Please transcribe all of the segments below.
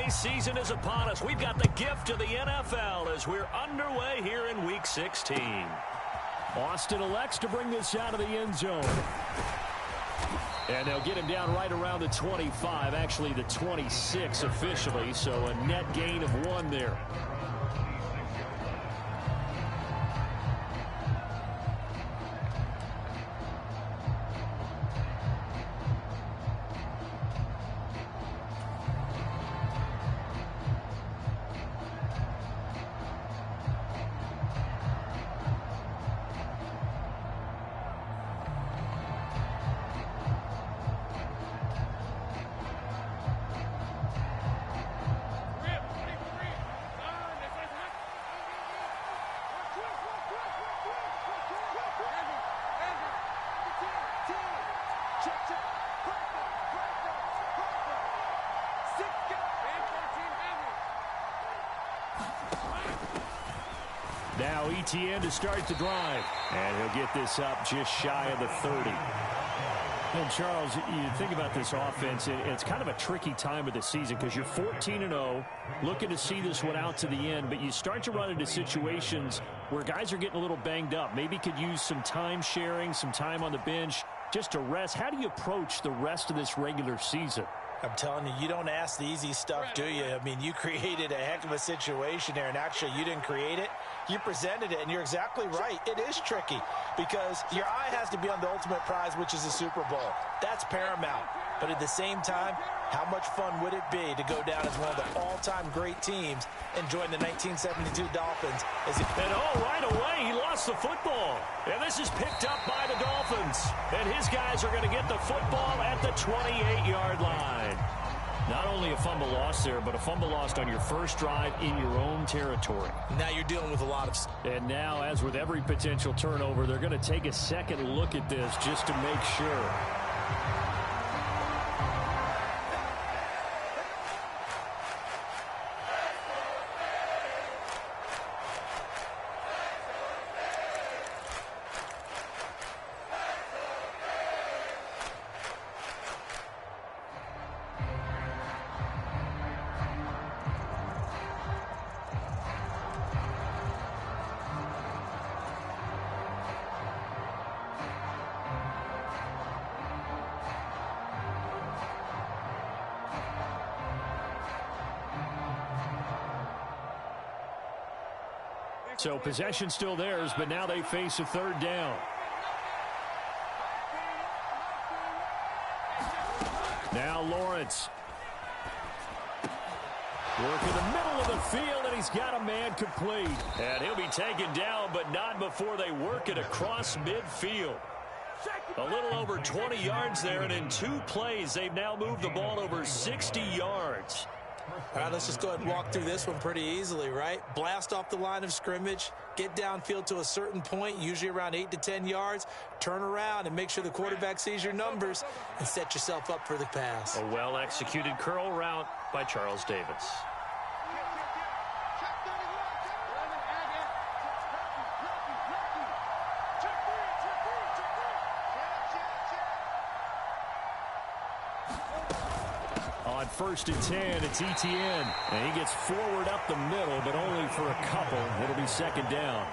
holiday season is upon us. We've got the gift of the NFL as we're underway here in Week 16. Austin elects to bring this out of the end zone. And they'll get him down right around the 25, actually the 26 officially, so a net gain of 1 there. Now ETN to start the drive. And he'll get this up just shy of the 30. And Charles, you think about this offense, it's kind of a tricky time of the season because you're 14-0, looking to see this one out to the end, but you start to run into situations where guys are getting a little banged up. Maybe could use some time sharing, some time on the bench just to rest. How do you approach the rest of this regular season? I'm telling you, you don't ask the easy stuff, do you? I mean, you created a heck of a situation there, and actually you didn't create it. You presented it, and you're exactly right. It is tricky because your eye has to be on the ultimate prize, which is the Super Bowl. That's paramount. But at the same time, how much fun would it be to go down as one of the all-time great teams and join the 1972 Dolphins? Right away, he lost the football. And this is picked up by the Dolphins. And his guys are going to get the football at the 28-yard line. Not only a fumble loss there, but a fumble lost on your first drive in your own territory. Now you're dealing with a lot of... And now, as with every potential turnover, they're going to take a second look at this just to make sure. So possession still theirs, but now they face a third down. Now Lawrence. Work in the middle of the field, and he's got a man complete. And he'll be taken down, but not before they work it across midfield. A little over 20 yards there, and in 2 plays, they've now moved the ball over 60 yards. All right, let's just go ahead and walk through this one pretty easily, right? Blast off the line of scrimmage, get downfield to a certain point, usually around 8 to 10 yards, turn around and make sure the quarterback sees your numbers and set yourself up for the pass. A well-executed curl route by Charles Davis. On 1st and 10, it's ETN. And he gets forward up the middle, but only for a couple. It'll be second down.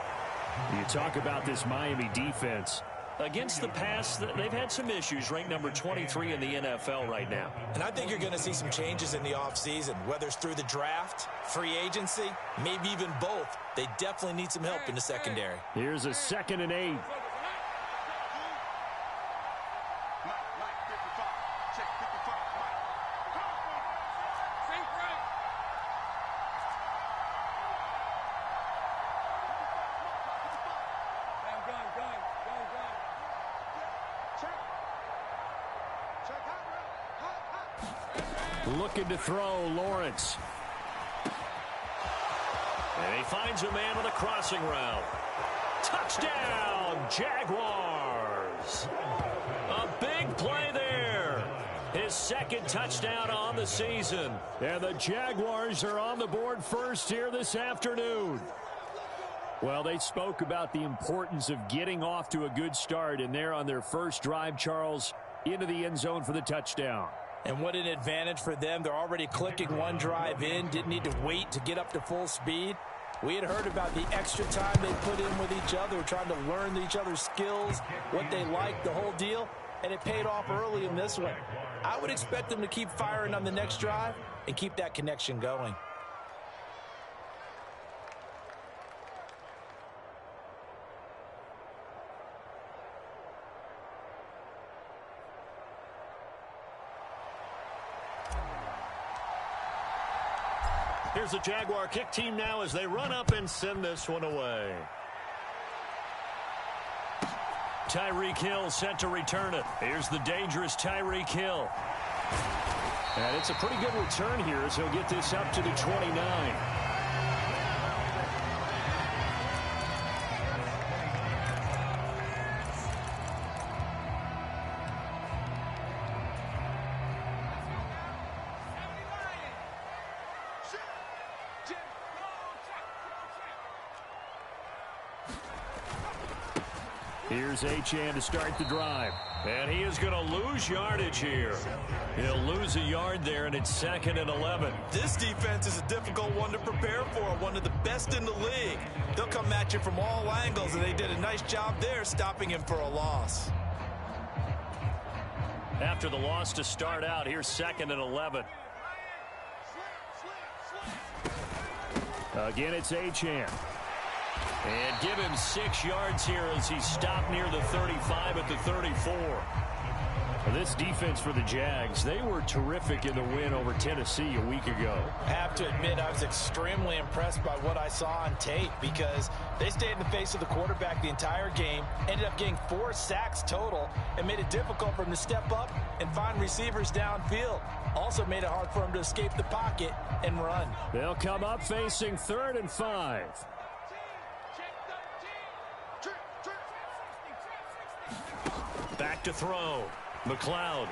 You talk about this Miami defense. Against the pass, they've had some issues, ranked number 23 in the NFL right now. And I think you're going to see some changes in the offseason, whether it's through the draft, free agency, maybe even both. They definitely need some help in the secondary. Here's a 2nd and 8. Looking to throw, Lawrence. And he finds a man on the crossing route. Touchdown, Jaguars. A big play there. His 2nd touchdown on the season. And the Jaguars are on the board first here this afternoon. Well, they spoke about the importance of getting off to a good start, and they're on their first drive, Charles, into the end zone for the touchdown. And what an advantage for them. They're already clicking one drive in, didn't need to wait to get up to full speed. We had heard about the extra time they put in with each other, trying to learn each other's skills, what they like, the whole deal, and it paid off early in this one. I would expect them to keep firing on the next drive and keep that connection going. Here's the Jaguar kick team now as they run up and send this one away. Tyreek Hill set to return it. Here's the dangerous Tyreek Hill. And it's a pretty good return here as he'll get this up to the 29. Here's Achane to start the drive. And he is going to lose yardage here. He'll lose a yard there, and it's 2nd and 11. This defense is a difficult one to prepare for, one of the best in the league. They'll come at you from all angles, and they did a nice job there stopping him for a loss. After the loss to start out, here's 2nd and 11. Again, it's Achane. And give him 6 yards here as he stopped near the 35 at the 34. This defense for the Jags, they were terrific in the win over Tennessee a week ago. I have to admit, I was extremely impressed by what I saw on tape because they stayed in the face of the quarterback the entire game, ended up getting 4 sacks total, and made it difficult for him to step up and find receivers downfield. Also made it hard for him to escape the pocket and run. They'll come up facing 3rd and 5. Back to throw. McLeod.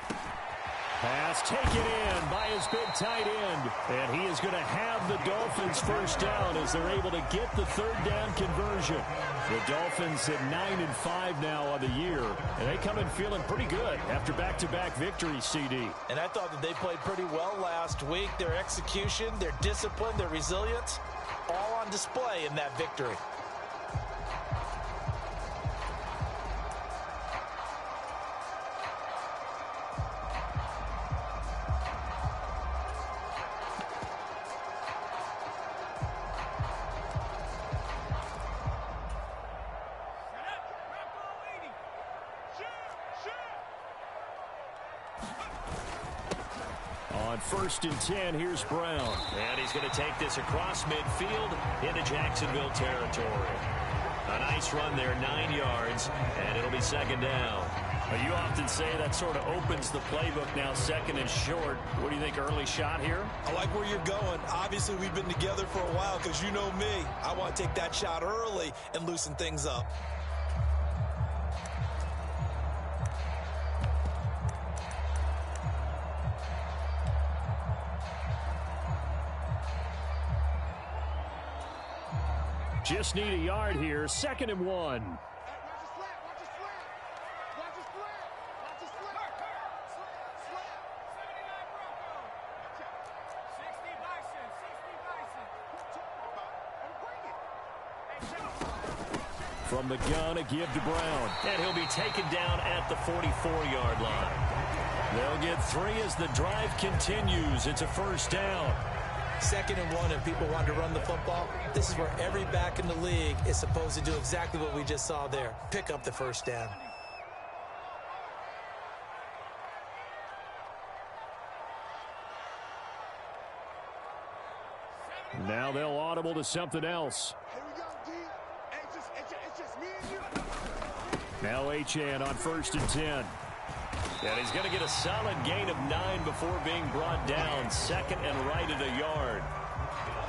Pass taken in by his big tight end. And he is going to have the Dolphins first down as they're able to get the 3rd down conversion. The Dolphins at 9-5 now on the year. And they come in feeling pretty good after back-to-back victories, CD. And I thought that they played pretty well last week. Their execution, their discipline, their resilience, all on display in that victory. On 1st and 10, here's Brown. And he's going to take this across midfield into Jacksonville territory. A nice run there, 9 yards, and it'll be 2nd down. You often say that sort of opens the playbook now, 2nd and short. What do you think, early shot here? I like where you're going. Obviously, we've been together for a while because you know me. I want to take that shot early and loosen things up. Just need a yard here. 2nd and 1. From the gun, a give to Brown. And he'll be taken down at the 44-yard line. They'll get 3 as the drive continues. It's a 1st down. 2nd and 1, and people want to run the football. This is where every back in the league is supposed to do exactly what we just saw there. Pick up the 1st down. Now they'll audible to something else. Here we go, D. It's just me and you. Now Achane on 1st and 10. And he's going to get a solid gain of 9 before being brought down. 2nd and right at a yard.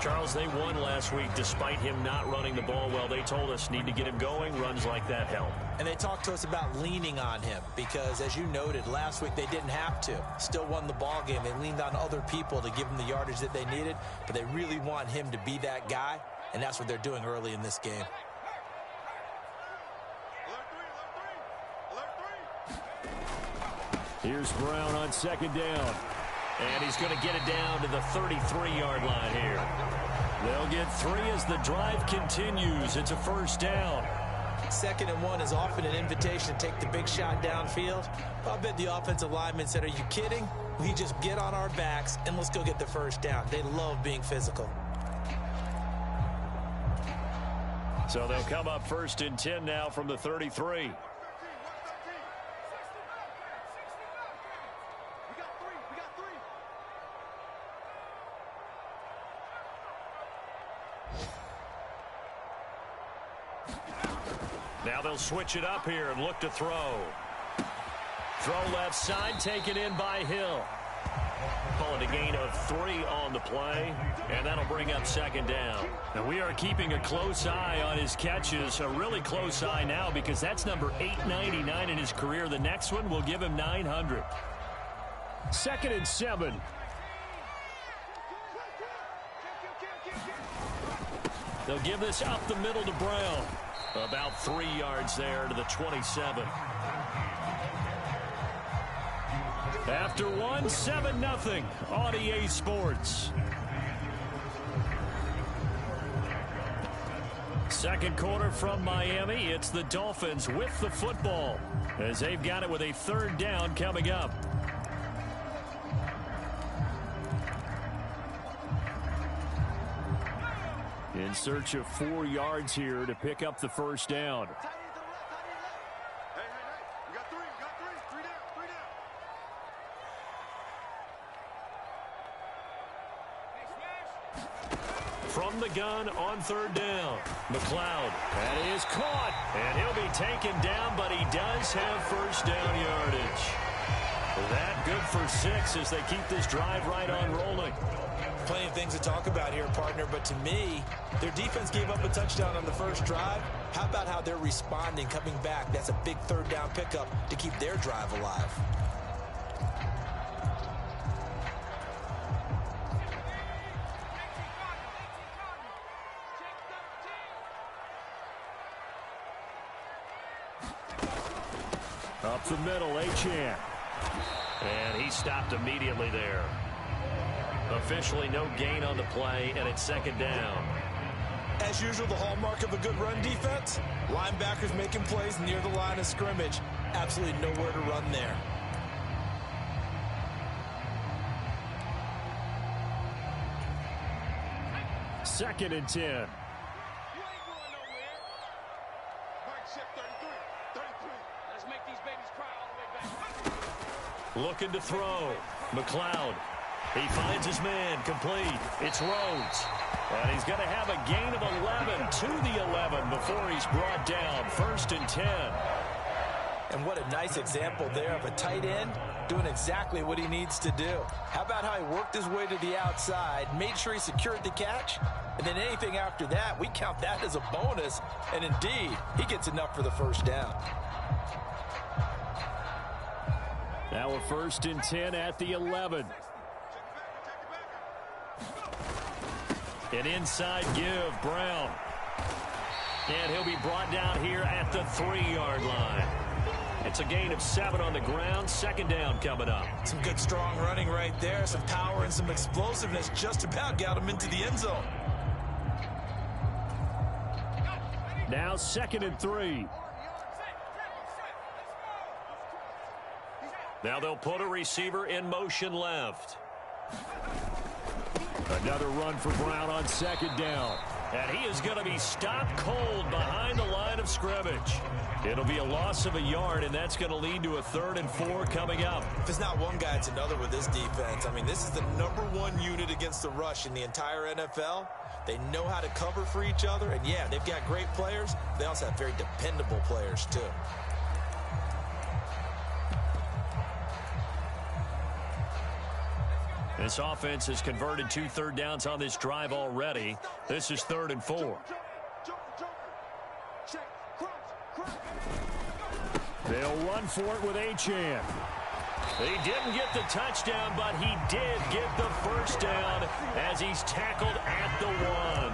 Charles, they won last week despite him not running the ball well. They told us need to get him going. Runs like that help. And they talked to us about leaning on him because, as you noted, last week they didn't have to. Still won the ball game. They leaned on other people to give them the yardage that they needed, but they really want him to be that guy, and that's what they're doing early in this game. Here's Brown on second down. And he's going to get it down to the 33-yard line here. They'll get 3 as the drive continues. It's a first down. 2nd and 1 is often an invitation to take the big shot downfield. I bet the offensive lineman said, are you kidding? We just get on our backs and let's go get the first down. They love being physical. So they'll come up 1st and 10 now from the 33. Now they'll switch it up here and look to throw. Throw left side, taken in by Hill. Call it a gain of 3 on the play, and that'll bring up 2nd down. And we are keeping a close eye on his catches, a really close eye now because that's number 899 in his career. The next one will give him 900. 2nd and 7. They'll give this up the middle to Brown. About 3 yards there to the 27. After 1, 7-0 on EA Sports. Second quarter from Miami. It's the Dolphins with the football as they've got it with a 3rd down coming up. In search of 4 yards here to pick up the first down. Hey, you got 3 down. From the gun on 3rd down, McLeod. That is caught. And he'll be taken down, but he does have first down yardage. That good for 6 as they keep this drive right on rolling. Plenty of things to talk about here, partner, but to me, their defense gave up a touchdown on the first drive. How about how they're responding, coming back? That's a big 3rd down pickup to keep their drive alive. Up the middle, Achane. And he stopped immediately there. Officially no gain on the play, and it's 2nd down. As usual, the hallmark of a good run defense, linebackers making plays near the line of scrimmage. Absolutely nowhere to run there. Second and 10. You ain't going nowhere. Mike Shep, 33. Let's make these babies cry all the way back. Looking to throw. McLeod. He finds his man, complete. It's Rhodes. And he's going to have a gain of 11 to the 11 before he's brought down. 1st and 10. And what a nice example there of a tight end doing exactly what he needs to do. How about how he worked his way to the outside, made sure he secured the catch, and then anything after that, we count that as a bonus. And indeed, he gets enough for the first down. Now a 1st and 10 at the 11. An inside give, Brown. And he'll be brought down here at the 3-yard line. It's a gain of 7 on the ground. 2nd down coming up. Some good strong running right there. Some power and some explosiveness just about got him into the end zone. Now 2nd and 3. Now they'll put a receiver in motion left. Another run for Brown on 2nd down. And he is going to be stopped cold behind the line of scrimmage. It'll be a loss of a yard, and that's going to lead to a 3rd and 4 coming up. If it's not one guy, it's another with this defense. I mean, this is the #1 unit against the rush in the entire NFL. They know how to cover for each other, and yeah, they've got great players. They also have very dependable players, too. This offense has converted 2 third downs on this drive already. This is 3rd and 4. They'll run for it with Achane. He didn't get the touchdown, but he did get the first down as he's tackled at the 1.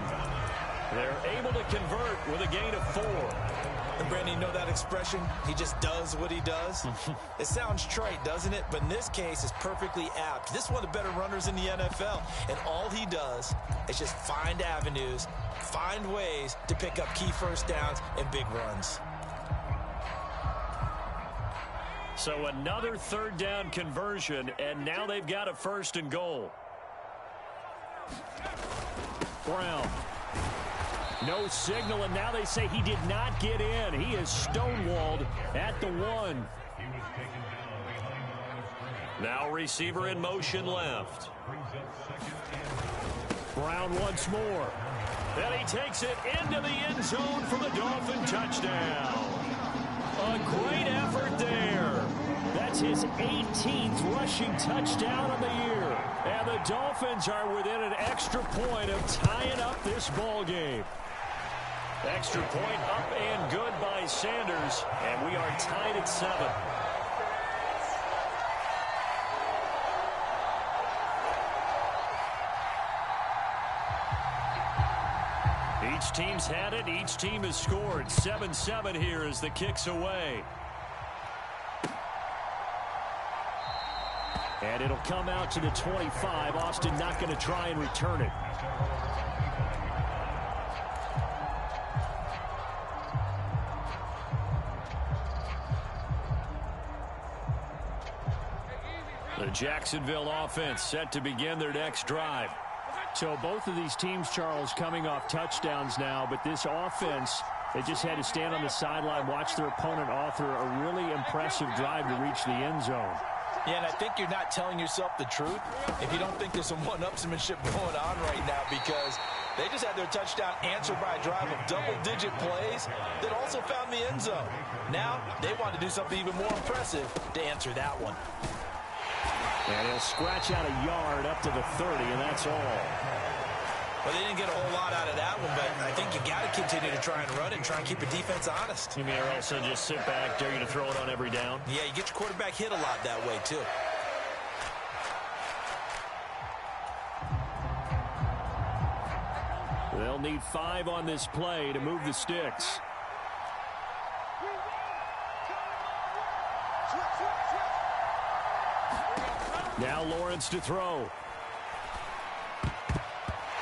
They're able to convert with a gain of 4. And Brandon, you know that expression? He just does what he does. It sounds trite, doesn't it? But in this case, it's perfectly apt. This is one of the better runners in the NFL. And all he does is just find avenues, find ways to pick up key first downs and big runs. So another 3rd down conversion, and now they've got a 1st and goal. Brown. No signal, and now they say he did not get in. He is stonewalled at the 1. Now receiver in motion left. Brown once more. And he takes it into the end zone for the Dolphin touchdown. A great effort there. That's his 18th rushing touchdown of the year. And the Dolphins are within an extra point of tying up this ball game. Extra point up and good by Sanders. And we are tied at 7. Each team's had it. Each team has scored. 7-7 here as the kick's away. And it'll come out to the 25. Austin not going to try and return it. The Jacksonville offense set to begin their next drive. So both of these teams, Charles, coming off touchdowns now, but this offense, they just had to stand on the sideline, watch their opponent author a really impressive drive to reach the end zone. Yeah, and I think you're not telling yourself the truth if you don't think there's some one-upsmanship going on right now, because they just had their touchdown answered by a drive of double-digit plays that also found the end zone. Now they want to do something even more impressive to answer that one. And he'll scratch out a yard up to the 30, and that's all. Well, they didn't get a whole lot out of that one, but I think you got to continue to try and run it and try and keep the defense honest. You mean also just sit back, dare you to throw it on every down? Yeah, you get your quarterback hit a lot that way, too. They'll need 5 on this play to move the sticks. Now Lawrence to throw.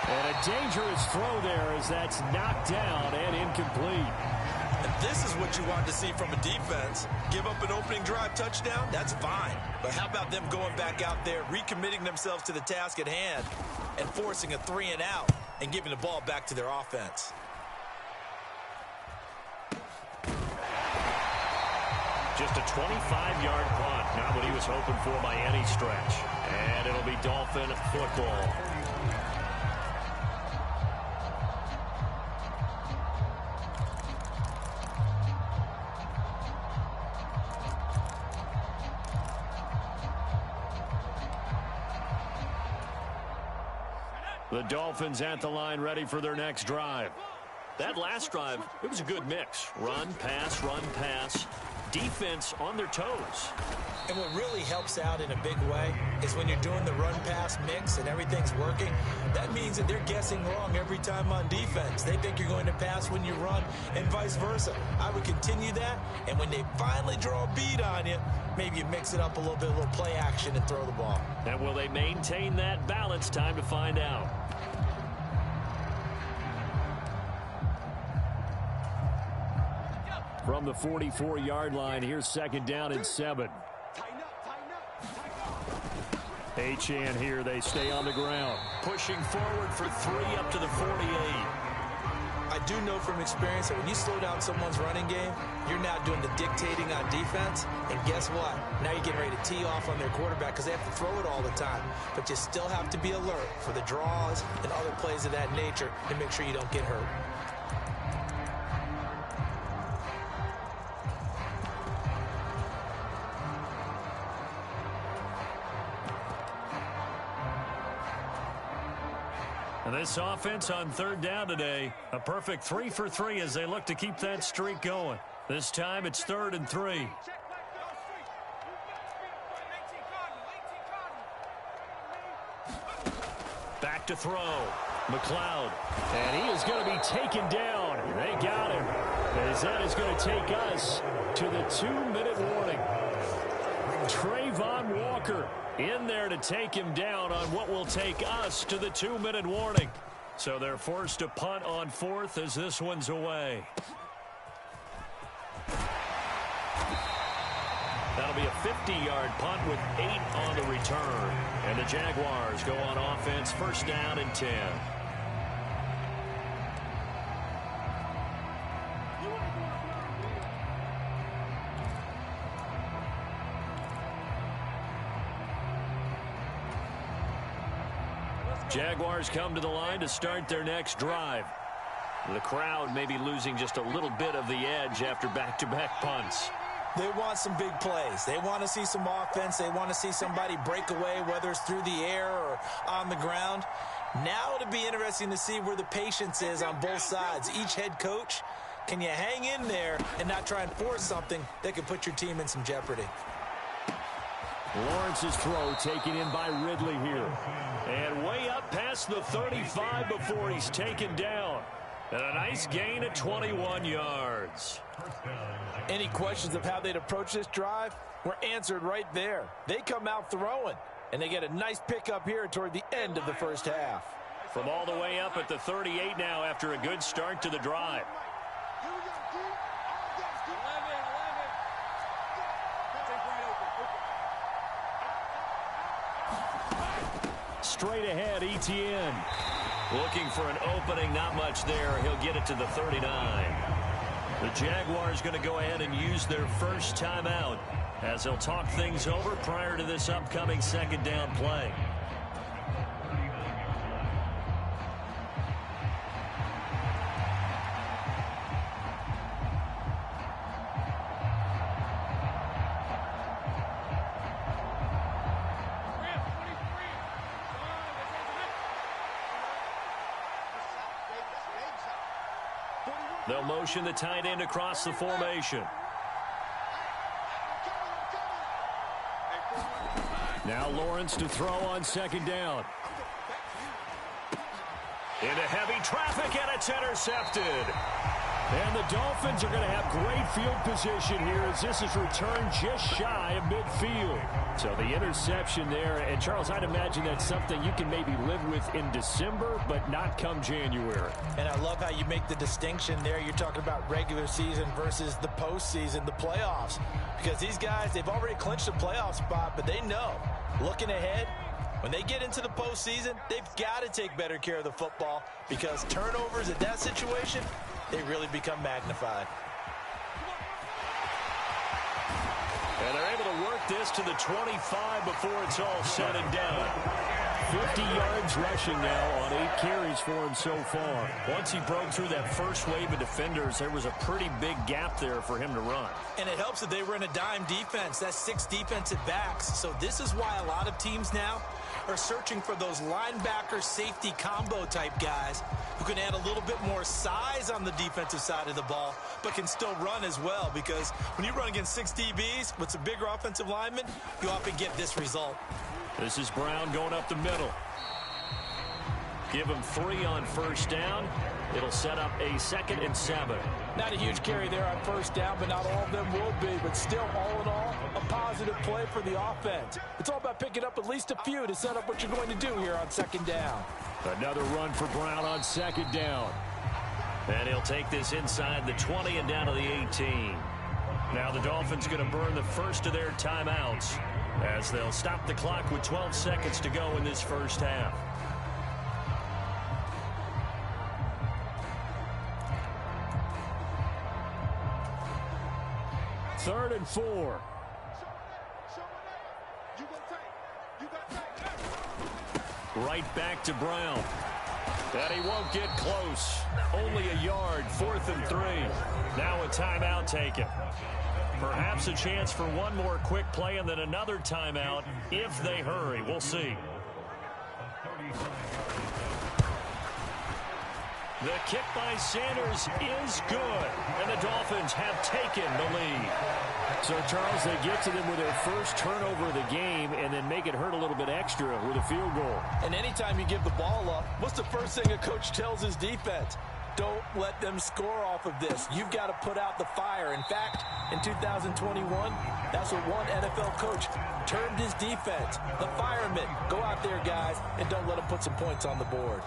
And a dangerous throw there as that's knocked down and incomplete. And this is what you want to see from a defense. Give up an opening drive touchdown, that's fine. But how about them going back out there, recommitting themselves to the task at hand, and forcing a 3-and-out and giving the ball back to their offense? Just a 25-yard punt. Not what he was hoping for by any stretch. And it'll be Dolphin football. The Dolphins at the line, ready for their next drive. That last drive, it was a good mix. Run, pass, defense on their toes. And what really helps out in a big way is when you're doing the run-pass mix and everything's working, that means that they're guessing wrong every time on defense. They think you're going to pass when you run and vice versa. I would continue that, and when they finally draw a bead on you, maybe you mix it up a little bit, a little play action and throw the ball. And will they maintain that balance? Time to find out. From the 44-yard line, here's 2nd down and 7. Achane here, they stay on the ground. Pushing forward for 3 up to the 48. I do know from experience that when you slow down someone's running game, you're now doing the dictating on defense. And guess what? Now you're getting ready to tee off on their quarterback because they have to throw it all the time. But you still have to be alert for the draws and other plays of that nature to make sure you don't get hurt. And this offense on 3rd down today, a perfect 3 for 3 as they look to keep that streak going. This time it's 3rd and 3. Back to throw. McLeod. And he is going to be taken down. They got him. As that is going to take us to the 2-minute warning. Trayvon Walker in there to take him down on what will take us to the 2-minute warning. So they're forced to punt on 4th as this one's away. That'll be a 50-yard punt with 8 on the return. And the Jaguars go on offense, first down and 10. Jaguars come to the line to start their next drive. The crowd may be losing just a little bit of the edge after back-to-back punts. They want some big plays. They want to see some offense. They want to see somebody break away, whether it's through the air or on the ground. Now it'll be interesting to see where the patience is on both sides. Each head coach, can you hang in there and not try and force something that could put your team in some jeopardy? Lawrence's throw taken in by Ridley here. And way up past the 35 before he's taken down. And a nice gain of 21 yards. Any questions of how they'd approach this drive were answered right there. They come out throwing, and they get a nice pickup here toward the end of the first half. From all the way up at the 38 now after a good start to the drive. Straight ahead, Etienne. Looking for an opening, not much there. He'll get it to the 39. The Jaguars going to go ahead and use their first timeout as they'll talk things over prior to this upcoming second down play. They'll motion the tight end across the formation. Now Lawrence to throw on second down. Into heavy traffic, and it's intercepted. And the Dolphins are going to have great field position here as this is returned just shy of midfield. So the interception there, and Charles, I'd imagine that's something you can maybe live with in December, but not come January. And I love how you make the distinction there. You're talking about regular season versus the postseason, the playoffs. Because these guys, they've already clinched a playoff spot, but they know, looking ahead, when they get into the postseason, they've got to take better care of the football because turnovers in that situation, they really become magnified. And they're able to work this to the 25 before it's all said and done. 50 yards rushing now on 8 carries for him so far. Once he broke through that first wave of defenders, there was a pretty big gap there for him to run. And it helps that they were in a dime defense. That's 6 defensive backs. So this is why a lot of teams now are searching for those linebacker safety combo type guys who can add a little bit more size on the defensive side of the ball, but can still run as well, because when you run against 6 DBs with some bigger offensive linemen, you often get this result. This is Brown going up the middle. Give him 3 on first down. It'll set up a 2nd and 7. Not a huge carry there on first down, but not all of them will be. But still, all in all, a positive play for the offense. It's all about picking up at least a few to set up what you're going to do here on second down. Another run for Brown on second down. And he'll take this inside the 20 and down to the 18. Now the Dolphins going to burn the first of their timeouts as they'll stop the clock with 12 seconds to go in this first half. Third and 4. Right back to Brown. And he won't get close. Only a yard, 4th and 3. Now a timeout taken. Perhaps a chance for one more quick play and then another timeout if they hurry. We'll see. The kick by Sanders is good, and the Dolphins have taken the lead. So, Charles, they get to them with their first turnover of the game and then make it hurt a little bit extra with a field goal. And anytime you give the ball up, what's the first thing a coach tells his defense? Don't let them score off of this. You've got to put out the fire. In fact, in 2021, that's what one NFL coach termed his defense. The firemen. Go out there, guys, and don't let them put some points on the board.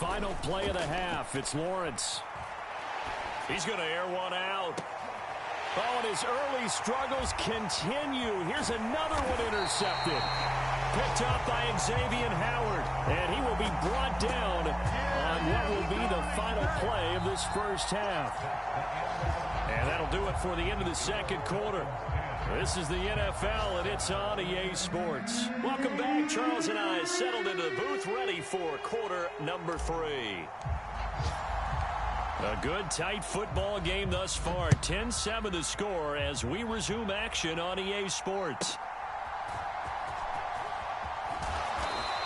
Final play of the half. It's Lawrence. He's going to air one out. Oh, and his early struggles continue. Here's another one intercepted. Picked up by Xavier Howard. And he will be brought down on what will be the final play of this first half. And that'll do it for the end of the second quarter. This is the NFL, and it's on EA Sports. Welcome back. Charles and I settled into the booth, ready for quarter number 3. A good, tight football game thus far. 10-7 the score as we resume action on EA Sports.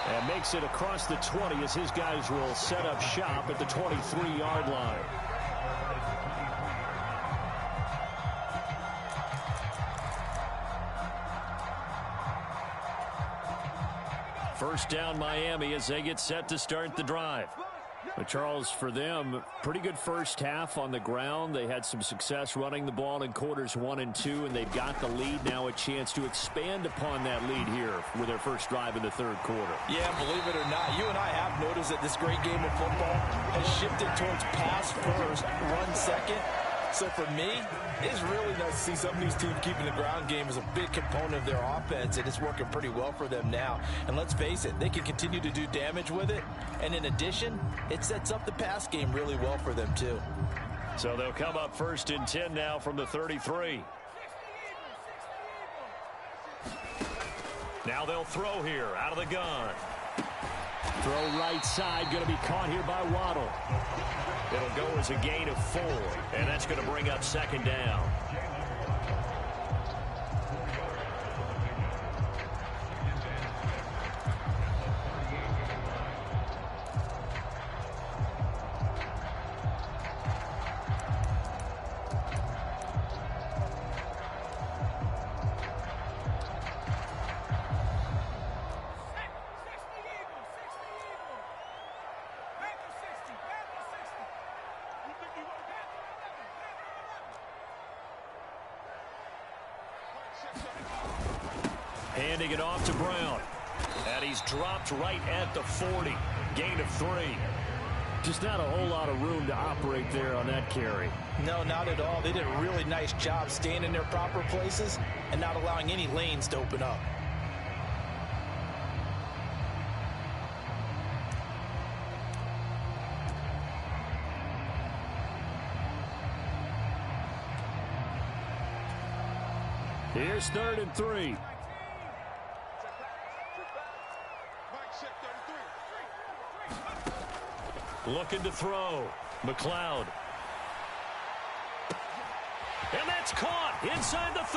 And makes it across the 20 as his guys will set up shop at the 23-yard line. First down, Miami, as they get set to start the drive. But Charles, for them, pretty good first half on the ground. They had some success running the ball in quarters 1 and 2, and they've got the lead now, a chance to expand upon that lead here with their first drive in the third quarter. Yeah, believe it or not, you and I have noticed that this great game of football has shifted towards pass first, run second. So for me, it's really nice to see some of these teams keeping the ground game as a big component of their offense, and it's working pretty well for them now. And let's face it, they can continue to do damage with it. And in addition, it sets up the pass game really well for them too. So they'll come up first and 10 now from the 33. Now they'll throw here out of the gun. Throw right side, going to be caught here by Waddle. It'll go as a gain of 4, and that's going to bring up second down. Handing it off to Brown. And he's dropped right at the 40. Gain of 3. Just not a whole lot of room to operate there on that carry. No, not at all. They did a really nice job staying in their proper places and not allowing any lanes to open up. Here's 3rd and 3. Looking to throw. McLeod. And that's caught inside the 30.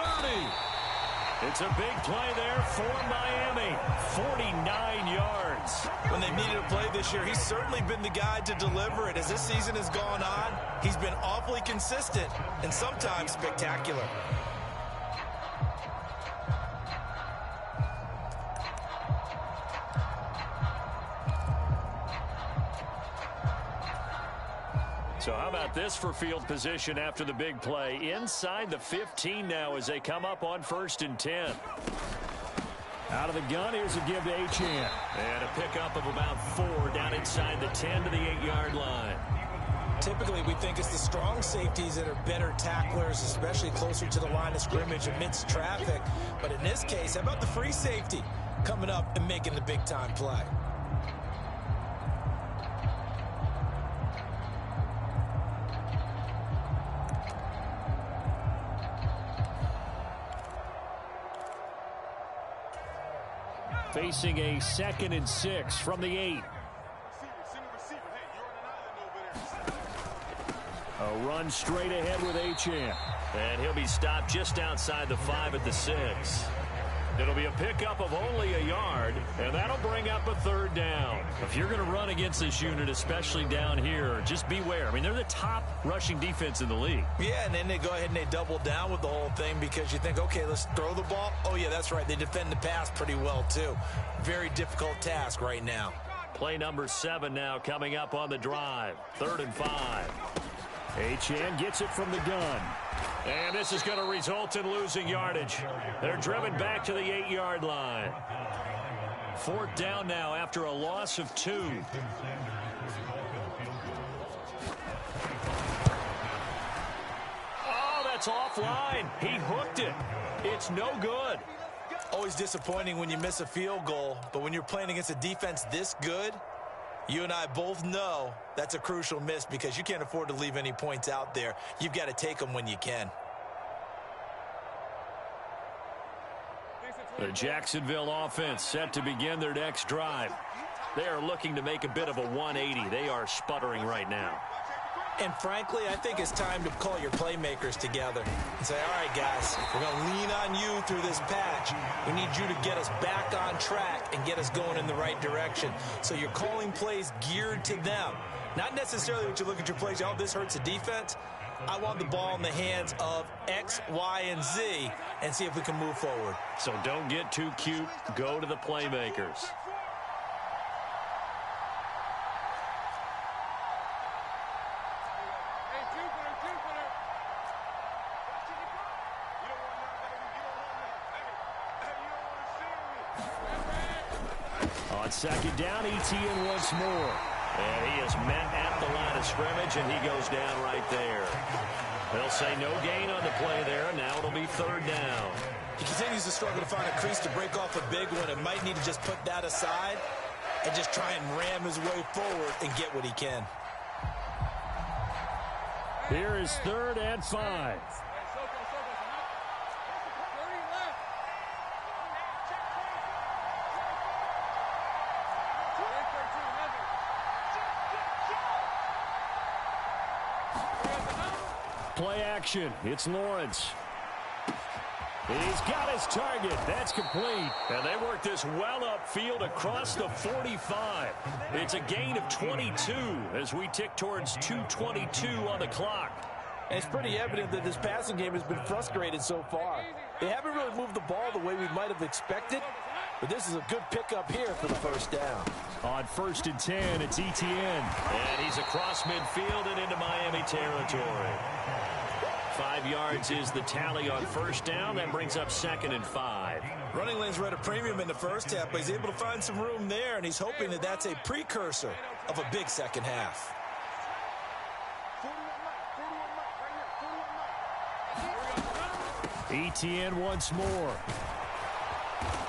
It's a big play there for Miami. 49 yards. When they've needed a play this year, he's certainly been the guy to deliver it. As this season has gone on, he's been awfully consistent and sometimes spectacular. So how about this for field position after the big play? Inside the 15 now as they come up on 1st and 10. Out of the gun, here's a give to Achane. And a pickup of about 4 down inside the 10 to the 8-yard line. Typically, we think it's the strong safeties that are better tacklers, especially closer to the line of scrimmage amidst traffic. But in this case, how about the free safety coming up and making the big-time play? Facing a 2nd and 6 from the 8. A run straight ahead with Achane. And he'll be stopped just outside the 5 at the 6. It'll be a pickup of only a yard, and that'll bring up a 3rd down. If you're going to run against this unit, especially down here, just beware. I mean, they're the top rushing defense in the league. Yeah, and then they go ahead and they double down with the whole thing because you think, okay, let's throw the ball. Oh, yeah, that's right. They defend the pass pretty well, too. Very difficult task right now. Play number 7 now coming up on the drive. 3rd and 5. Achane gets it from the gun. And this is going to result in losing yardage. They're driven back to the 8-yard line. 4th down now after a loss of 2. Oh, that's offline. He hooked it. It's no good. Always disappointing when you miss a field goal, but when you're playing against a defense this good, you and I both know that's a crucial miss because you can't afford to leave any points out there. You've got to take them when you can. The Jacksonville offense set to begin their next drive. They are looking to make a bit of a 180. They are sputtering right now. And frankly, I think it's time to call your playmakers together and say, all right, guys, we're going to lean on you through this patch. We need you to get us back on track and get us going in the right direction. So you're calling plays geared to them. Not necessarily what you look at your plays, oh, this hurts the defense. I want the ball in the hands of X, Y, and Z and see if we can move forward. So don't get too cute. Go to the playmakers. On 2nd down, Etienne once more. And he is met at the line of scrimmage, and he goes down right there. They'll say no gain on the play there, and now it'll be 3rd down. He continues to struggle to find a crease to break off a big one and might need to just put that aside and just try and ram his way forward and get what he can. Here is 3rd and 5. Play action. It's Lawrence. He's got his target. That's complete. And they work this well upfield across the 45. It's a gain of 22 as we tick towards 2:22 on the clock. And it's pretty evident that this passing game has been frustrated so far. They haven't really moved the ball the way we might have expected, but this is a good pickup here for the 1st down. On 1st and 10, it's Etienne. And he's across midfield and into Miami territory. 5 yards is the tally on 1st down. That brings up 2nd and 5. Running lanes were at a premium in the 1st half, but he's able to find some room there, and he's hoping that that's a precursor of a big 2nd half. Etienne once more.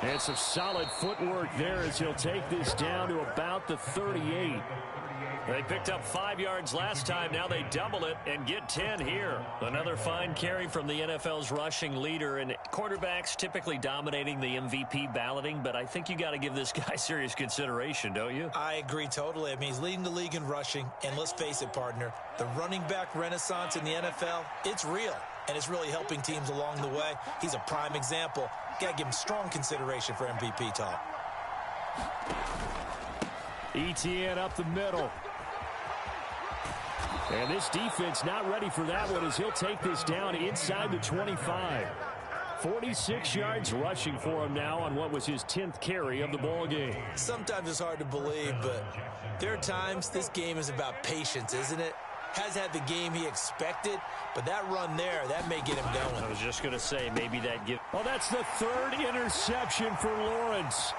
And some solid footwork there as he'll take this down to about the 38. They picked up 5 yards last time. Now they double it and get 10 here. Another fine carry from the NFL's rushing leader. And quarterbacks typically dominating the MVP balloting, but I think you got to give this guy serious consideration, don't you? I agree totally. I mean, he's leading the league in rushing. And let's face it, partner, the running back renaissance in the NFL, it's real. And it's really helping teams along the way. He's a prime example. Got to give him strong consideration for MVP talk. Etienne up the middle. And this defense not ready for that one as he'll take this down inside the 25. 46 yards rushing for him now on what was his 10th carry of the ball game. Sometimes it's hard to believe, but there are times this game is about patience, isn't it? Has had the game he expected, but that run there, that may get him going. I was just going to say, maybe that give. Well, that's the 3rd interception for Lawrence.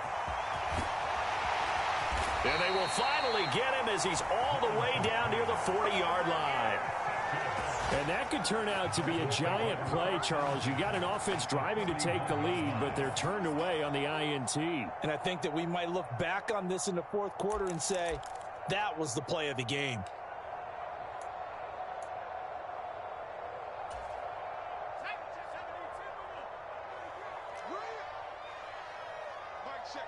And they will finally get him as he's all the way down near the 40-yard line. And that could turn out to be a giant play, Charles. You got an offense driving to take the lead, but they're turned away on the INT. And I think that we might look back on this in the 4th quarter and say, that was the play of the game. Mike check.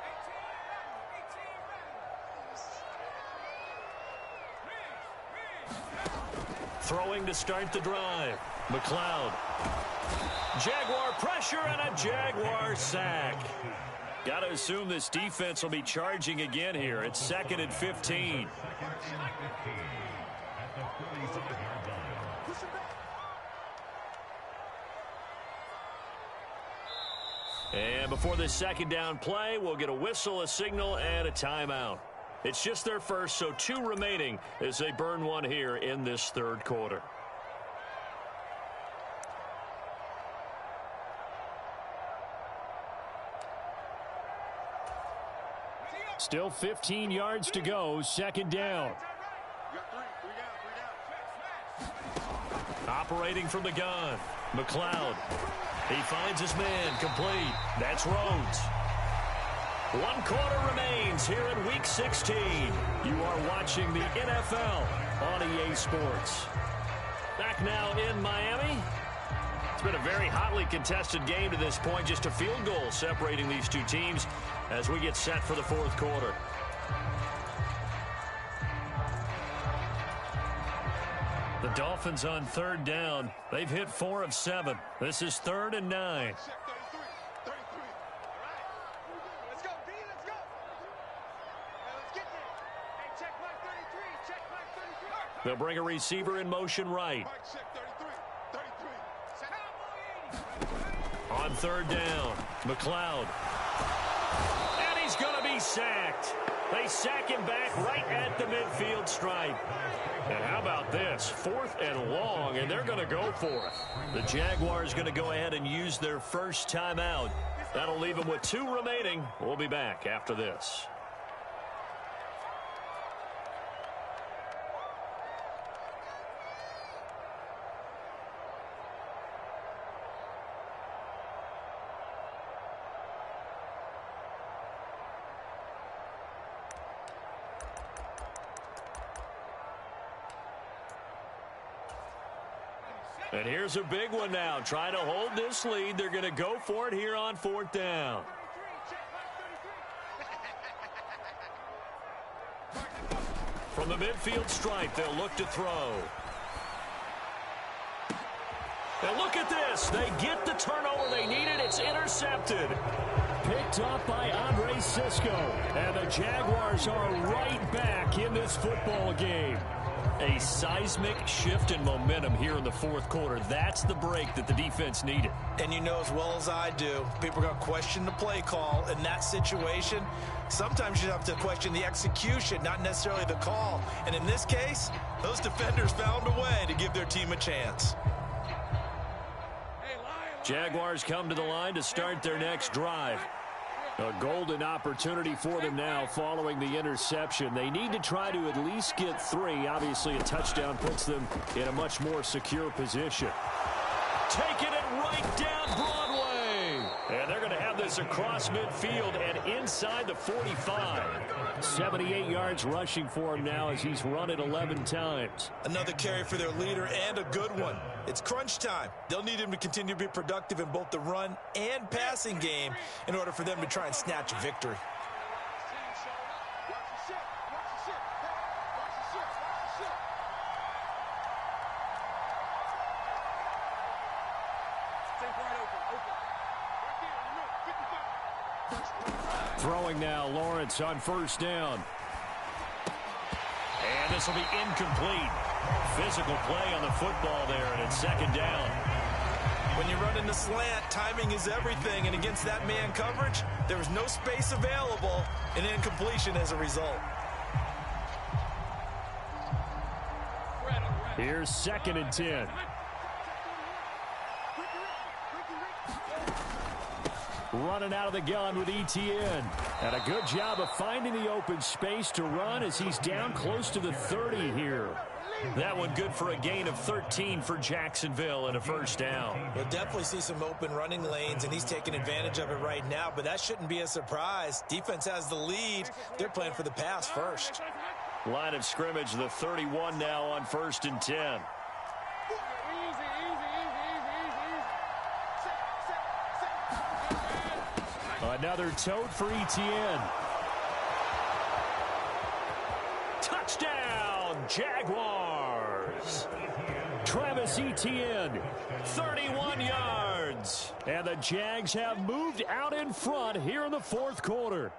Throwing to start the drive. McLeod. Jaguar pressure and a Jaguar sack. Got to assume this defense will be charging again here. It's 2nd and 15. And before this second down play, we'll get a whistle, a signal, and a timeout. It's just their first, so 2 remaining as they burn one here in this third quarter. Still 15 yards to go, second down. Operating from the gun, McLeod. He finds his man, complete. That's Rhodes. 1 quarter remains here in Week 16. You are watching the NFL on EA Sports. Back now in Miami. It's been a very hotly contested game to this point. Just a field goal separating these two teams as we get set for the fourth quarter. The Dolphins on third down. They've hit 4 of 7. This is 3rd and 9. They'll bring a receiver in motion right. On third down, McLeod. And he's going to be sacked. They sack him back right at the midfield stripe. And how about this? 4th and long, and they're going to go for it. The Jaguars going to go ahead and use their first timeout. That'll leave them with 2 remaining. We'll be back after this. And here's a big one now. Trying to hold this lead. They're going to go for it here on 4th down. From the midfield stripe, they'll look to throw. And look at this. They get the turnover they needed. It's intercepted. Picked up by Andre Cisco. And the Jaguars are right back in this football game. A seismic shift in momentum here in the fourth quarter. That's the break that the defense needed. And you know as well as I do, people are going to question the play call in that situation. Sometimes you have to question the execution, not necessarily the call. And in this case, those defenders found a way to give their team a chance. Jaguars come to the line to start their next drive. A golden opportunity for them now following the interception. They need to try to at least get 3. Obviously, a touchdown puts them in a much more secure position. Taking it right down Broadway. And they're going to have this across midfield and inside the 45. 78 yards rushing for him now as he's run it 11 times. Another carry for their leader and a good one. It's crunch time. They'll need him to continue to be productive in both the run and passing game in order for them to try and snatch a victory. Throwing now, Lawrence on first down. And this will be incomplete. Physical play on the football there, and it's second down. When you run in the slant, timing is everything, and against that man coverage, there was no space available, and incompletion as a result. Here's 2nd and 10. Running out of the gun with ETN. And a good job of finding the open space to run as he's down close to the 30 here. That one good for a gain of 13 for Jacksonville and a first down. We'll definitely see some open running lanes, and he's taking advantage of it right now, but that shouldn't be a surprise. Defense has the lead. They're playing for the pass first. Line of scrimmage, the 31 now on 1st and 10. Another tote for ETN. Touchdown, Jaguars. is Travis Etienne, 31 yards. And the Jags have moved out in front here in the fourth quarter.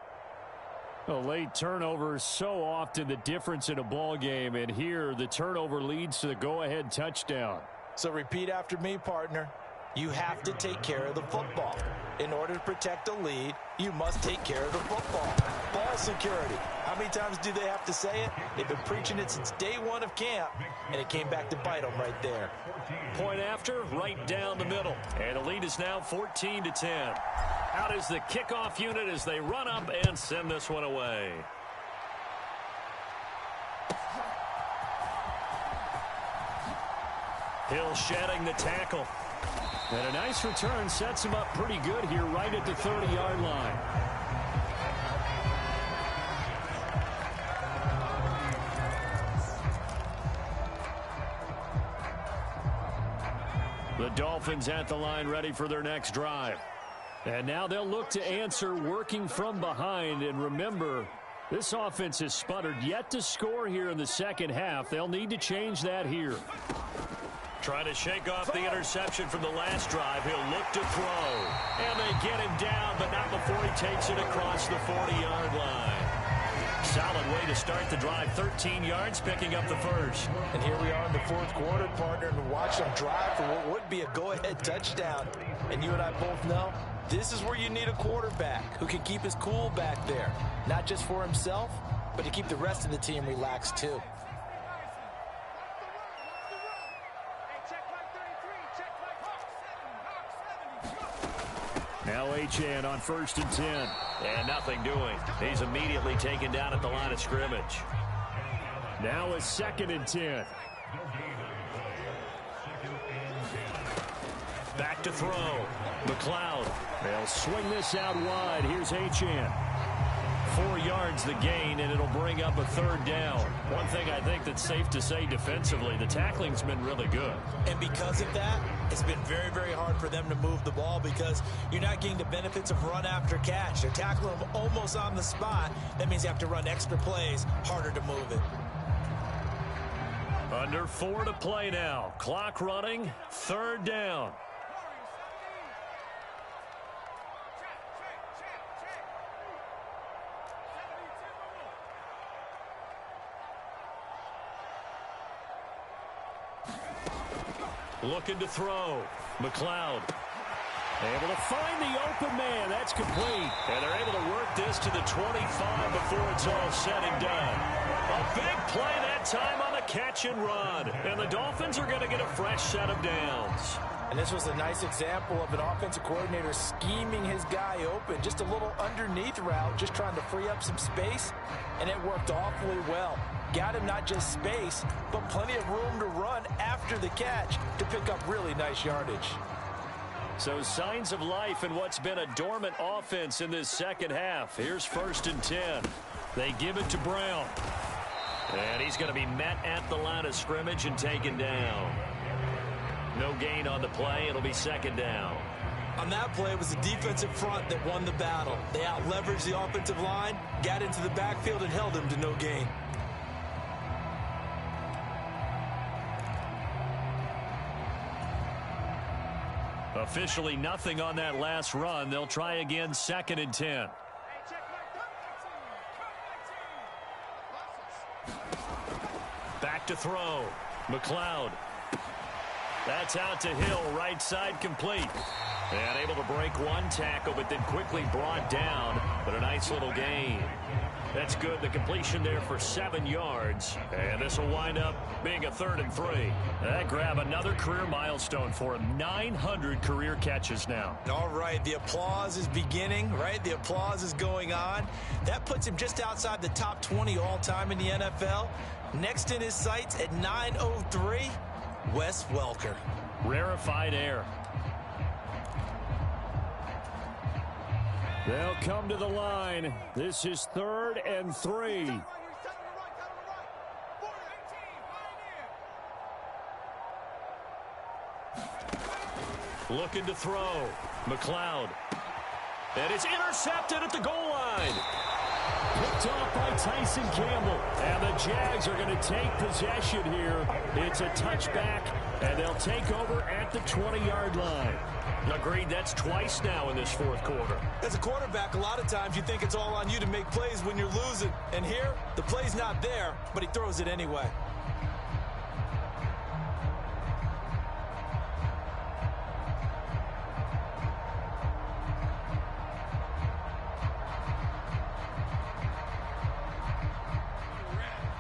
A late turnover is so often the difference in a ball game, and here the turnover leads to the go-ahead touchdown. So repeat after me, partner. You have to take care of the football. In order to protect a lead, you must take care of the football. Ball security. How many times do they have to say it? They've been preaching it since day one of camp, and it came back to bite them right there. Point after, right down the middle. And the lead is now 14-10. Out is the kickoff unit as they run up and send this one away. Hill shedding the tackle. And a nice return sets him up pretty good here right at the 30-yard line. The Dolphins at the line ready for their next drive. And now they'll look to answer working from behind. And remember, this offense has sputtered yet to score here in the second half. They'll need to change that here. Trying to shake off the interception from the last drive. He'll look to throw. And they get him down, but not before he takes it across the 40-yard line. Solid way to start the drive. 13 yards, picking up the first. And here we are in the fourth quarter, partner, and watch them drive for what would be a go-ahead touchdown. And you and I both know this is where you need a quarterback who can keep his cool back there. Not just for himself, but to keep the rest of the team relaxed too. Now Achane on 1st and 10. And nothing doing. He's immediately taken down at the line of scrimmage. Now a 2nd and 10. Back to throw. McLeod. They'll swing this out wide. Here's Achane. 4 yards the gain, and it'll bring up a 3rd down. One thing I think that's safe to say defensively, the tackling's been really good. And because of that, it's been very, very hard for them to move the ball because you're not getting the benefits of run after catch. They're tackling them almost on the spot. That means you have to run extra plays, harder to move it. Under 4 to play now. Clock running, 3rd down. Looking to throw. McLeod. Able to find the open man. That's complete. And they're able to work this to the 25 before it's all said and done. A big play that time on the catch and run. And the Dolphins are going to get a fresh set of downs. And this was a nice example of an offensive coordinator scheming his guy open. Just a little underneath route, just trying to free up some space. And it worked awfully well. Got him not just space, but plenty of room to run after the catch to pick up really nice yardage. So signs of life in what's been a dormant offense in this second half. Here's 1st and 10. They give it to Brown. And he's going to be met at the line of scrimmage and taken down. No gain on the play. It'll be 2nd down. On that play, it was the defensive front that won the battle. They out-leveraged the offensive line, got into the backfield, and held him to no gain. Officially nothing on that last run. They'll try again, 2nd and 10. Back to throw. McLeod. That's out to Hill, right side complete. And able to break one tackle, but then quickly brought down. But a nice little gain. That's good. The completion there for 7 yards. And this will wind up being a 3rd and 3. That grab another career milestone for him. 900 career catches now. All right, the applause is beginning, right? The applause is going on. That puts him just outside the top 20 all-time in the NFL. Next in his sights at 903, Wes Welker. Rarefied air. They'll come to the line. This is 3rd and 3. Looking to throw. McLeod. And it's intercepted at the goal line. Picked off by Tyson Campbell. And the Jags are going to take possession here. It's a touchback, and they'll take over at the 20-yard line. Agreed, that's twice now in this fourth quarter. As a quarterback, a lot of times you think it's all on you to make plays when you're losing. And here, the play's not there, but he throws it anyway.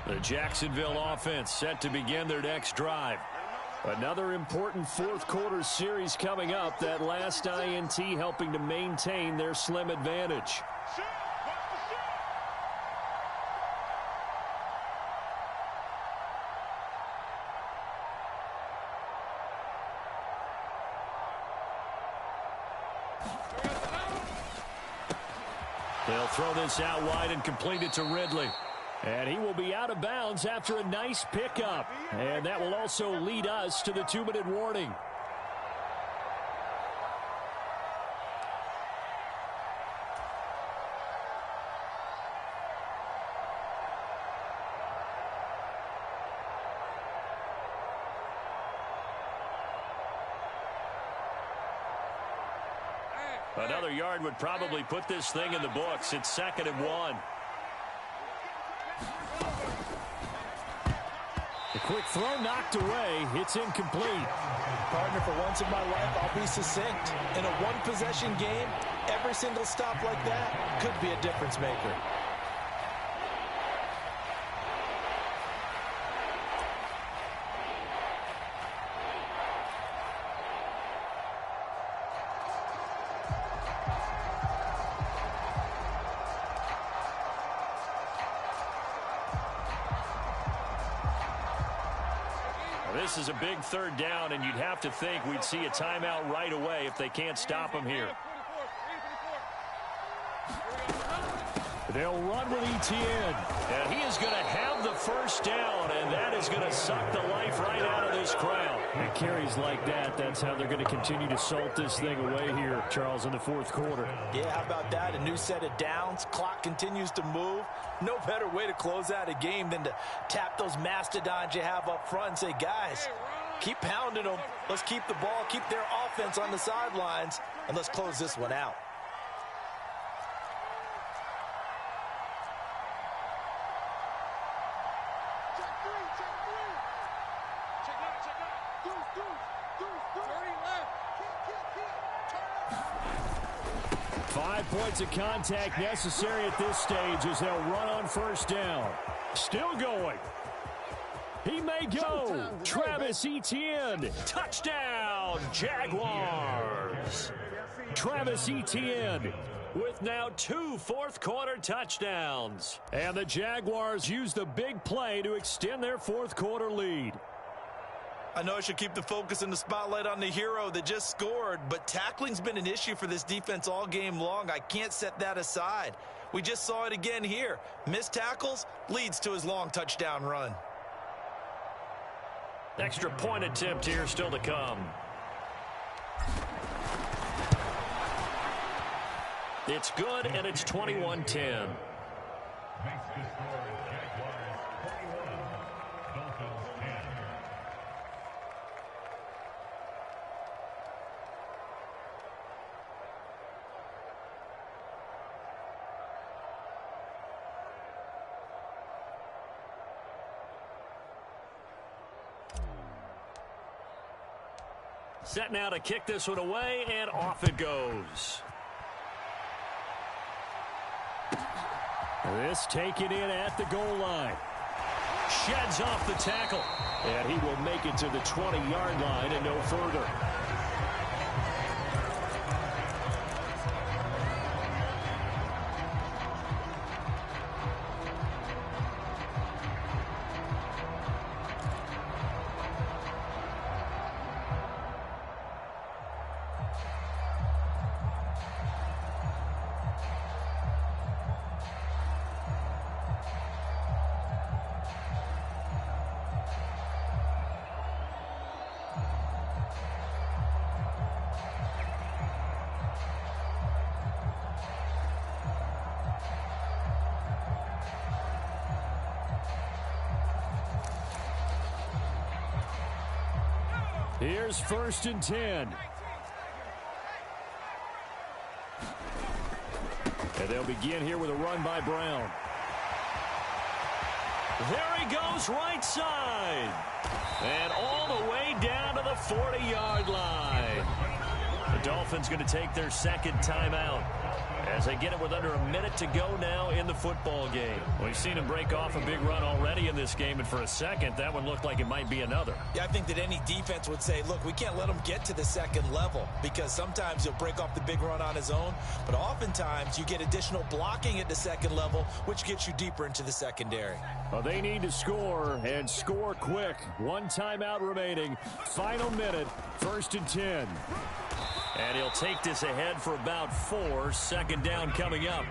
The Jacksonville offense set to begin their next drive. Another important fourth quarter series coming up. That last INT helping to maintain their slim advantage. They'll throw this out wide and complete it to Ridley. And he will be out of bounds after a nice pickup. And that will also lead us to the 2-minute warning. Another yard would probably put this thing in the books. It's 2nd and 1. A quick throw knocked away. It's incomplete. Partner, for once in my life, I'll be succinct. In a one-possession game, every single stop like that could be a difference maker. This is a big 3rd down, and you'd have to think we'd see a timeout right away if they can't stop him here. They'll run with Etienne. And he is going to have the 1st down, and that is going to suck the life right out of this crowd. And carries like that, that's how they're going to continue to salt this thing away here, Charles, in the fourth quarter. Yeah, how about that? A new set of downs. Clock continues to move. No better way to close out a game than to tap those mastodons you have up front and say, guys, keep pounding them. Let's keep the ball, keep their offense on the sidelines, and let's close this one out. Points of contact necessary at this stage as they'll run on 1st down. Still going. He may go. Travis Etienne. Touchdown, Jaguars. Travis Etienne with now 2 fourth-quarter touchdowns. And the Jaguars use the big play to extend their fourth-quarter lead. I know I should keep the focus and the spotlight on the hero that just scored, but tackling's been an issue for this defense all game long. I can't set that aside. We just saw it again here. Missed tackles leads to his long touchdown run. Extra point attempt here still to come. It's good, and it's 21-10. Set now to kick this one away, and off it goes. This taken in at the goal line. Sheds off the tackle. And he will make it to the 20-yard line and no further. Here's 1st and 10. And they'll begin here with a run by Brown. There he goes, right side. And all the way down to the 40-yard line. The Dolphins going to take their second timeout as they get it with under a minute to go now in the football game. We've seen him break off a big run already in this game, and for a second, that one looked like it might be another. Yeah, I think that any defense would say, look, we can't let him get to the second level because sometimes he'll break off the big run on his own, but oftentimes you get additional blocking at the second level, which gets you deeper into the secondary. Well, they need to score, and score quick. One timeout remaining. Final minute, 1st and 10. And he'll take this ahead for about 4. Second down coming up.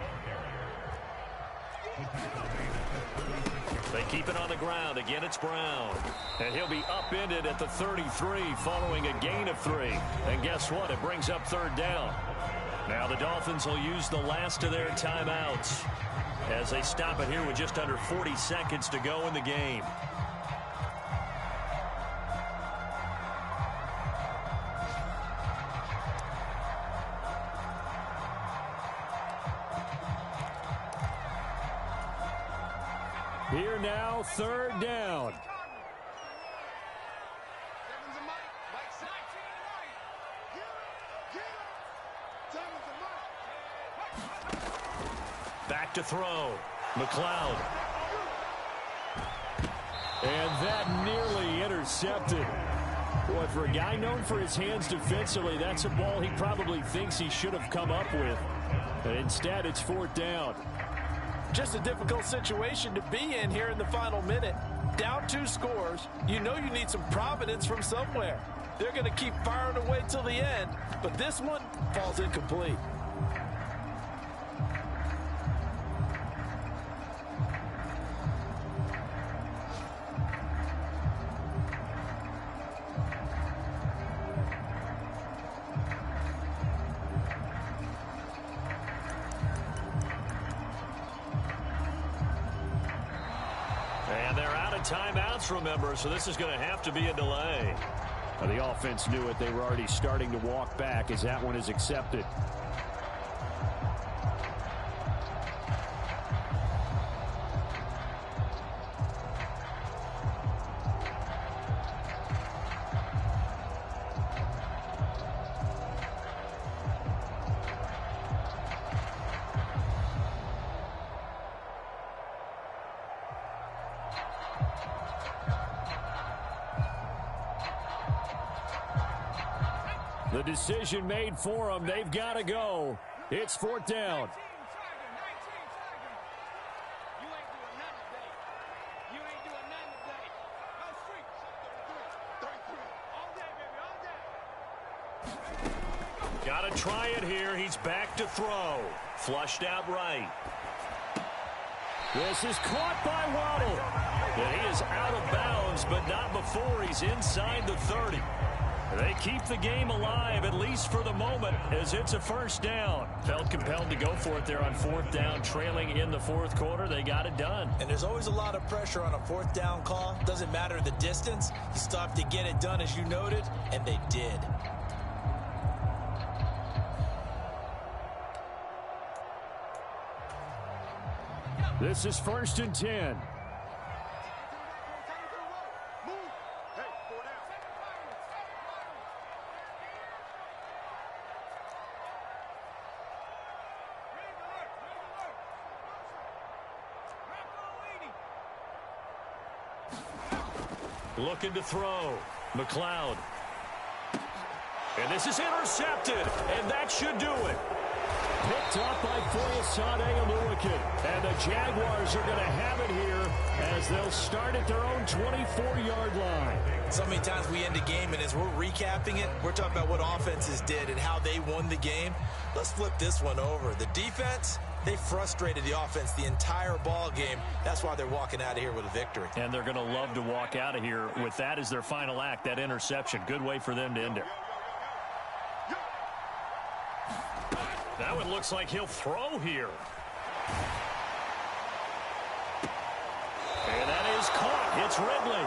They keep it on the ground. Again, it's Brown. And he'll be upended at the 33 following a gain of 3. And guess what? It brings up 3rd down. Now the Dolphins will use the last of their timeouts as they stop it here with just under 40 seconds to go in the game. Here now, 3rd down. Back to throw. McLeod. And that nearly intercepted. Boy, for a guy known for his hands defensively, that's a ball he probably thinks he should have come up with. But instead, it's 4th down. Just a difficult situation to be in here in the final minute. Down 2 scores. You know you need some providence from somewhere. They're going to keep firing away till the end, but this one falls incomplete. Timeouts, remember, so this is going to have to be a delay. Now, the offense knew it. They were already starting to walk back as that one is accepted. The decision made for them. They've got to go. It's 4th down. Got to try it here. He's back to throw. Flushed out right. This is caught by Waddle. And he is out of bounds, but not before he's inside the 30. They keep the game alive, at least for the moment, as it's a 1st down. Felt compelled to go for it there on 4th down, trailing in the 4th quarter. They got it done. And there's always a lot of pressure on a 4th down call. Doesn't matter the distance. You still have to get it done, as you noted, and they did. This is 1st and 10. Looking to throw. McLeod. And this is intercepted, and that should do it. Picked up by Foyesade Aluakin. And the Jaguars are going to have it here as they'll start at their own 24-yard line. So many times we end a game, and as we're recapping it, we're talking about what offenses did and how they won the game. Let's flip this one over. The defense, they frustrated the offense the entire ball game. That's why they're walking out of here with a victory. And they're going to love to walk out of here with that as their final act, that interception. Good way for them to end it. That one looks like he'll throw here. And that is caught It's Ridley.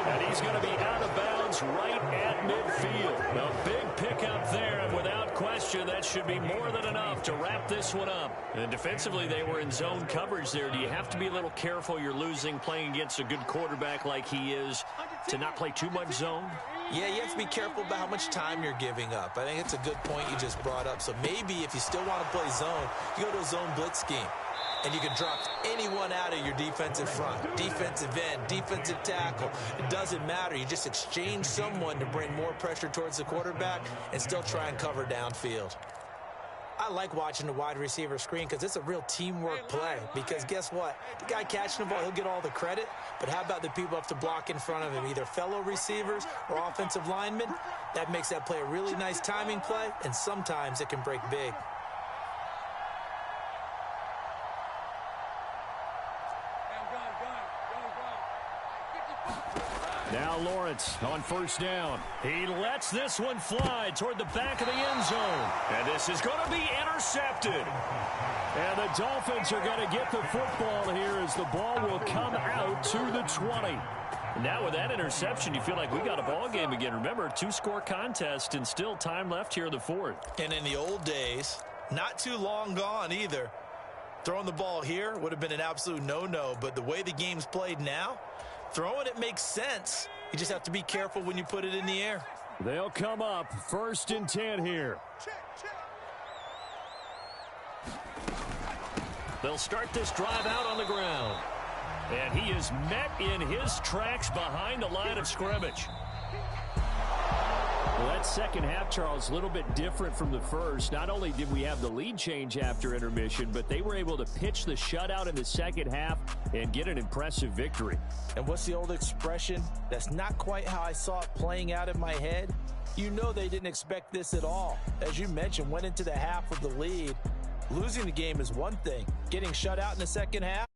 And he's going to be out of bounds right at midfield. A big pickup there, and without question, that should be more than enough to wrap this one up. And defensively, they were in zone coverage there. Do you have to be a little careful? You're losing playing against a good quarterback like he is to not play too much zone? Yeah, you have to be careful about how much time you're giving up. I think it's a good point you just brought up. So maybe if you still want to play zone, you go to a zone blitz scheme. And you can drop anyone out of your defensive front, defensive end, defensive tackle. It doesn't matter. You just exchange someone to bring more pressure towards the quarterback and still try and cover downfield. I like watching the wide receiver screen because it's a real teamwork play. Because guess what? The guy catching the ball, he'll get all the credit. But how about the people up to block in front of him, either fellow receivers or offensive linemen? That makes that play a really nice timing play, and sometimes it can break big. Now Lawrence on first down. He lets this one fly toward the back of the end zone. And this is going to be intercepted. And the Dolphins are going to get the football here as the ball will come out to the 20. Now with that interception, you feel like we got a ball game again. Remember, 2-score contest and still time left here in the fourth. And in the old days, not too long gone either. Throwing the ball here would have been an absolute no-no. But the way the game's played now, throwing it makes sense. You just have to be careful when you put it in the air. They'll come up 1st and 10 here. They'll start this drive out on the ground. And he is met in his tracks behind the line of scrimmage. Well, that second half, Charles, a little bit different from the first. Not only did we have the lead change after intermission, but they were able to pitch the shutout in the second half and get an impressive victory. And what's the old expression? That's not quite how I saw it playing out in my head. You know they didn't expect this at all. As you mentioned, went into the half with the lead. Losing the game is one thing. Getting shut out in the second half,